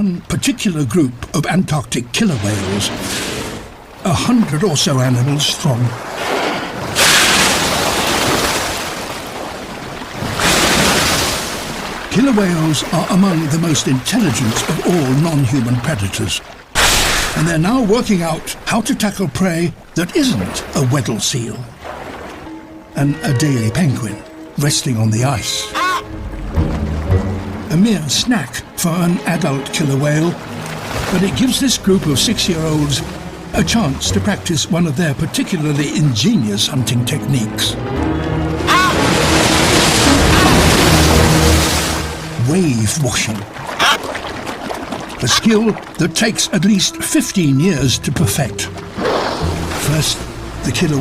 one particular group of Antarctic killer whales, 100 or so animals strong. Killer whales are among the most intelligent of all non-human predators, and they're now working out how to tackle prey that isn't a Weddell seal and a Adelie penguin resting on the ice. A mere snack for an adult killer whale, but it gives this group of 6-year-olds a chance to practice one of their particularly ingenious hunting techniques. Wave washing. A skill that takes at least 15 years to perfect. First, the killer